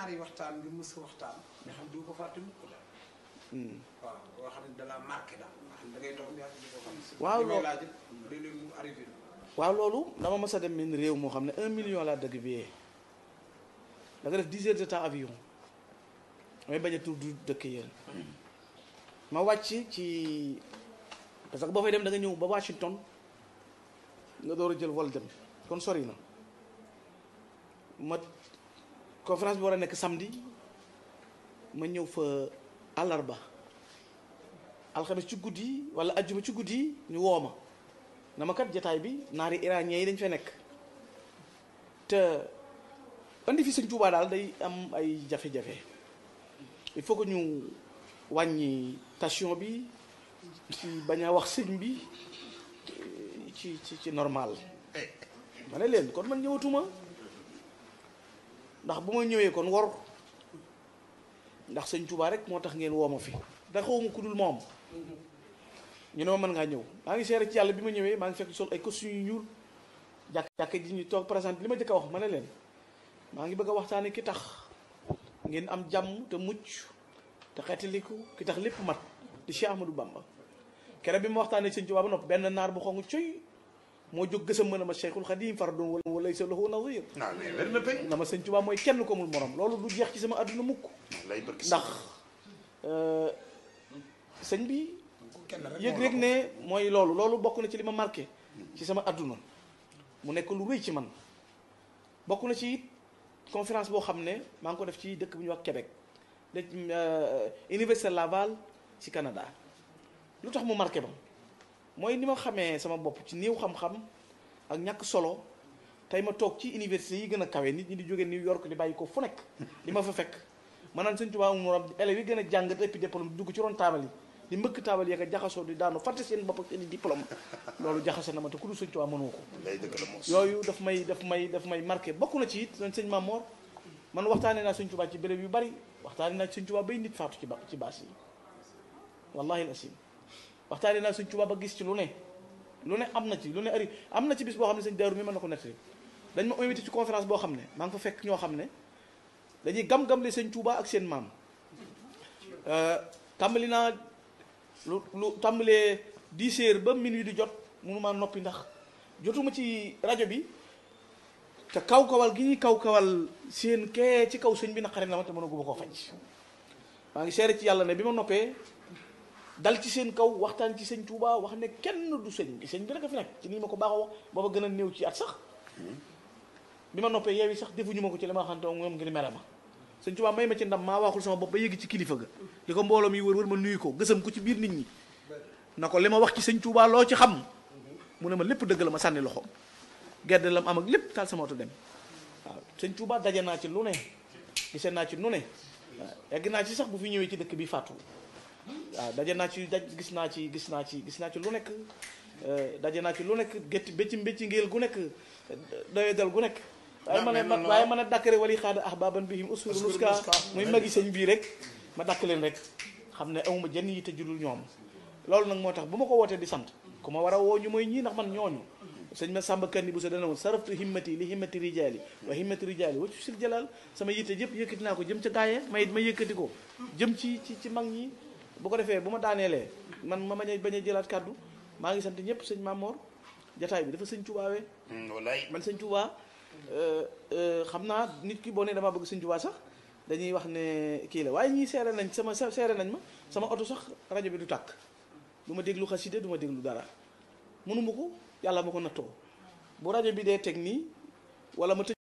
ñaari waxtaan nga mës a waxtaan nga xam du ko fàtte mukk daal. waaw boo xam ne da la marqué daal nga xam da ngay toog di ko xam. waaw loolu laaj léeg-léeg mu arrivé. waaw loolu dama mës a dem min réew moo xam ne 1 million laa dëgg bi da nga def 10 heures de temps avion may bañ a tudd dëkk yéen ma wàcc ci parce que boo fay dem da nga ñëw ba Washington nga door a jël vol dem kon sori na ma conférence bi war a nekk samedi ma ñëw fa àllarba alxames ci guddi wala ajjuma ci guddi ñu woo ma na ma kat jataay bi naari iranien yi dañ fay nekk te andi fi sëñ Tuubaa daal day am ay jafe-jafe il faut que ñu wàññi tension bi ci bañ a wax sëñ bi ci normal ma ne leen kon man ñëwatuma ndax bu ma ñëwee kon wor ndax sëñ Tuubaa rek moo tax ngeen woo ma fi da xawma ku dul moom ñu ne ma mën ngaa ñëw maa ngi seere ci yàlla bi ma ñëwee maa ngi fekk sol ay costume yu ñuul jàkk ji ñu toog présente li ma jëkk a wax ma ne leen maa ngi bëgg a waxtaane ki tax ngeen am jàmm te mucc te xeetaliku ki tax lépp mat di Cheikh Ahmadou Bamba kere bi ma waxtaanee sëñ Tuubaa ba nopp benn naar bu xonq coy moo jóg gësam mën a ma Cheikhul Khadim fardun wala sa lahu nazir na ma sëñ Tuubaa mooy kenn ko mul morom loolu du jeex ci sama àdduna mukk ndax sëñ bi yëg rek ne mooy loolu bokk na ci li ma marqué ci sama àdduna mu nekk lu rëy ci man bokk na ci it conférence boo xam ne maa ngi ko def ci dëkk bu ñuy wax Québec Université Laval ci Canada lu tax mu marqué ba mooy ni ma xamee sama bopp ci néew xam-xam ak ñàkk solo tey ma toog ci université yi gën a kawe nit ñi di jóge New York di bàyyi ko fu nekk di ma fa fekk ma naan sëñ Tuubaa mu morom élèves yi gën a jàng éppi diplôme di dugg ci ron taabal yi di mbëkk taabal yeeg a jaxasoo di daanu fàtte seen bopp ak seen diplôme loolu jaxase na ma te ku dul sëñ Tuubaa mënoo ko yooyu daf may marqué bokk na ci it sëñ Mamor man waxtaanee naa sëñ Tuubaa ci béréb yu bari waxtaanee naa sëñ Tuubaa bay nit faatu ci baas yi wallahi asim waxtaanee naa sëñ Tuubaa ba gis ci lu ne am na ci lu ne ari am na ci bis boo xam ne sëñ Daaru mi mën na ko nettali dañ ma invité ci conférence boo xam ne maa ngi fa fekk ñoo xam ne dañuy gam-gam le sëñ Tuubaa ak seen maam tàmbali naa lu tàmbalee 10 heures ba minuit di jot mënumaa noppi ndax jotuma ci rajo bi te kaw-kawal gi ñuy kaw-kawal seen kee ci kaw sëñ bi naqari na ma te mënaguma koo faj maa ngi seere ci yàlla ne bi ma noppee dal ci seen kaw waxtaan ci sëñ Tuubaa wax ne kenn du sëñ bi rek a fi nekk ci nii ma ko baaxoo wax booba gën a néew ci at sax bi ma noppee yeewi sax defuñu ma ko ci li ma xamante moom ngir mere ma sëñ Tuubaa may ma ci ndam maa waxul sama bopp ba yëg ci kilifa ga di ko mbooloo mi wër ma nuyu ko gësam ko ci biir nit ñi na ko li ma wax ci sëñ Tuubaa loo ci xam mu ne ma lépp dëgg la ma sànni loxo gedd la am ak lépp taal sama oto dem waaw sëñ Tuubaa daje naa ci lu ne gisee naa ci nu ne waaw egg naa ci sax bu fi ñëwee ci dëkk bi fàttu waaw daje naa ci gis naa ci lu nekk daje naa ci lu nekk gétti bécci ngéel gu nekk doye dal gu nekk waaye mën a dàkkare wali xaada ahbaban bihim usuru nuska muy magi sëñ bii rek ma dàkk leen rek xam ne amuma jenn yi te judul ñoom loolu nag moo tax bu ma ko wootee di sant ku ma war a woo ñu mooy ñii ndax man ñooñu sëñ ma sàmba kanni bu sa dana woon saraftu himmati li himmati rijaali wa himmati rijaali waccu sil jalal sama yitte yëpp yëkkati naa ko jëm ca gaaye ma yëkkati ko jëm ci mag ñi bu ko defee bu ma daaneelee man ma bañ a jëlaat kàddu maa ngi sant ñëpp sëñ Mamor jataay bi dafa sëñ Tuubaawee man sëñ Tuubaa xam naa nit ki boo nee damaa bëgg sëñ Tuubaa sax dañuy wax ne kii la waaye ñii seere nañ ma sama oto sax rajo bi du tàkk du ma déglu xasida du ma déglu dara mënuma ko yàlla ma ko nattoo bu rajo bi dee teg nii wala ma tëj